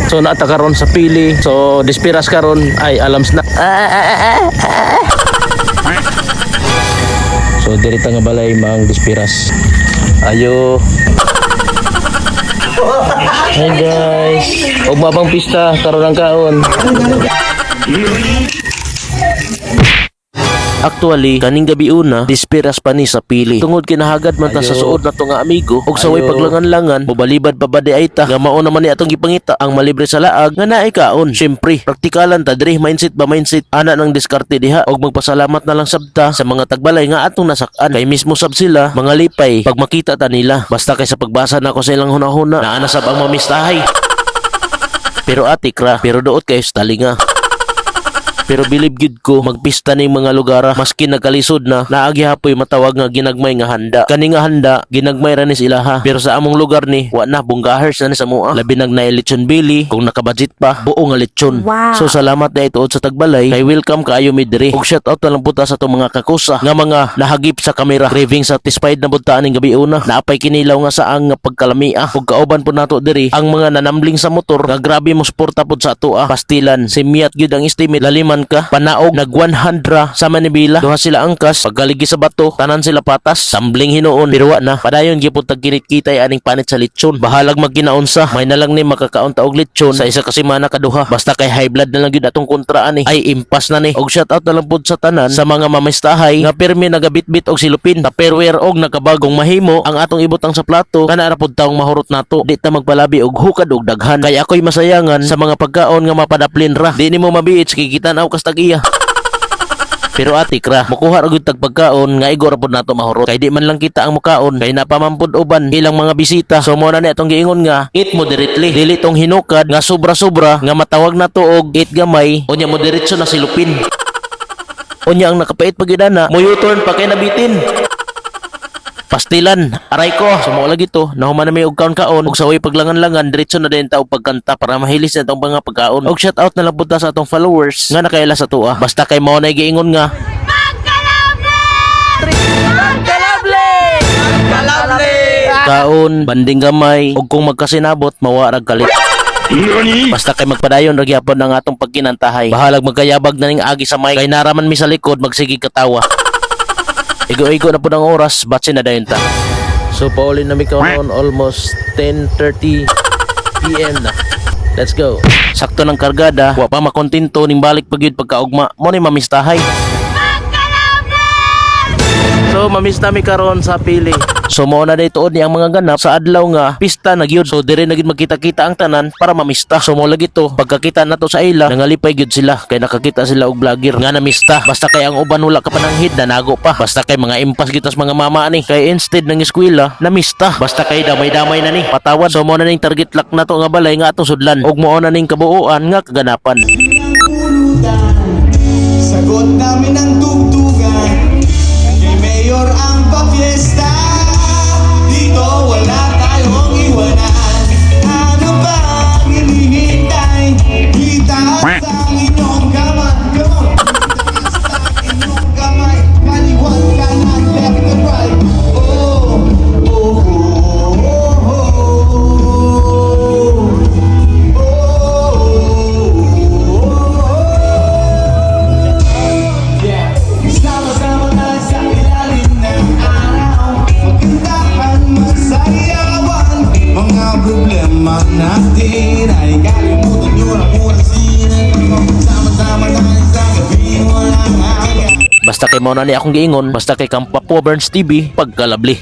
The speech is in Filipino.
So naata karon sa pili. So dispiras karon ay alams na. So dirita nga balay mang dispiras. Ayo. Hi guys. Og mabang pista karon ang kaon. Actually, kaning gabi una, dispiras pa ni sa pili. Tungod kinahagad man ta sa suod na to nga amigo, og saway paglangan-langan, mobalibad pa ba di ay ta, nga mao naman ni atong gipangita, ang malibre sa laag, nga naay kaon. Syempre, praktikalan ta, diri, mindset ba mindset, ana ng diskarte diha, og magpasalamat na lang sabta sa mga tagbalay nga atong nasakan. Kay mismo sab sila, mga lipay, pag makita ta nila, basta kay sa pagbasa na ko sa ilang hunahuna, naana sab ang mamistahay. Pero atik ra, pero doot kayo sa talinga. Pero bilib gid ko magpista ning mga lugar maski nagkalisod na naagyapoy matawag nga ginagmay nga handa. Kani nga handa ginagmay ra ni sila ha. Pero sa among lugar ni wa na bunggahers na ni sa mua. Labi nag na lechon bili kung nakabudget pa buo nga lechon. Wow. So salamat na ituod sa tagbalay kay welcome kaayo mi diri. Og shout out na lang puta sa tong mga kakusa nga mga nahagip sa kamera. Craving satisfied na budta ning gabi una. Naapay kinilaw nga saang nga pagkalamia. Og kauban po nato diri ang mga nanambling sa motor nga grabe mo suporta pod sa ato pastilan. Si Miat gyud ang estimate laliman ka panaog nag 100 sa Manibila duha sila angkas paggaligi sa bato tanan sila patas sambling hinuon pero wa na padayon gyud pud tagkinit-kitay aning panit sa lechon bahalag magkinaunsa may na lang ni makakaon ta og lechon sa isa ka semana kaduha basta kay high blood na lang gyud atong kontra ani ay impas na ni og shout out na lang pud sa tanan sa mga mamistahay nga pirmi nagabitbit og silupin tupperware og nakabagong mahimo ang atong ibutang sa plato kana ra pud taong mahurot nato di ta magpalabi og hukad og daghan kay ako'y masayangan sa mga pagkaon nga mapadaplin ra di nimo mabiit kay kitanaw kas tag-iya. Pero atik ra, mukuha ra gyud tag pagkaon nga igor pod nato mahurot. Kay di man lang kita ang mukaon, kay napamampod uban ilang mga bisita. So mo na ni atong giingon nga, eat moderately. Dili tong hinukad nga sobra-sobra nga matawag nato og eat gamay, unya moderatso na silupin. Unya ang nakapait pagidana, mo U-turn pa kay nabitin. Pastilan, aray ko, sumo lagi to. Nahuman na may og kaon-kaon, og saway paglangan-langan, diretso na din ta og pagkanta para mahilis na itong mga pagkaon. Og shout out na lang punta sa atong followers nga nakaila sa tuwa. Basta kay mao na giingon nga, kaon, banding gamay, og kung magkasinabot, mawarag kalit. Basta kay magpadayon ra gyapon ang atong pagkinantahay. Bahalag magkayabag na ning agi sa mic, kay naraman mi sa likod magsigi katawa. Igo-igo na po ng oras, batsi na dayon ta. So paulin na mi kaon almost 10:30 PM na. Let's go. Sakto ng kargada, wa pa makontento ning balik pagyud pagkaugma. Mo ni mamistahay. So mamista mi karon sa pili. So mao na day tuod ni ang mga ganap sa adlaw nga pista na gyud. So dire na gyud magkita-kita ang tanan para mamista. So mao lagi to pagkakita nato sa ila nangalipay gyud sila kay nakakita sila og vlogger nga namista. Basta kay ang uban wala ka pananghid na nago pa. Basta kay mga impas gitas mga mama ni kay instead ng eskwela namista. Basta kay damay-damay na ni patawad. So mao na ning target lock nato nga balay nga atong sudlan og mao na ning kabuuan nga kaganapan. Sagot namin ang tugtugan kay Mayor ang pafiesta. Dito wala tayong iwanan. Ano ba ang hinihintay? Itaas ang inyong kamay. Itaas ang inyong kamay. Kaliwat kanan, left and right. Oh, oh, oh, oh, oh. Yeah. Sama-sama na sa ilalim ng araw. Magkantahan, magsayawan. Mga problema natin ay kalimutan nyo na muna sila. Sama-sama na sa gabi walang hanggan. Basta kay mao na ni akong giingon, basta kay Kampa po Burns TV pagkalabli.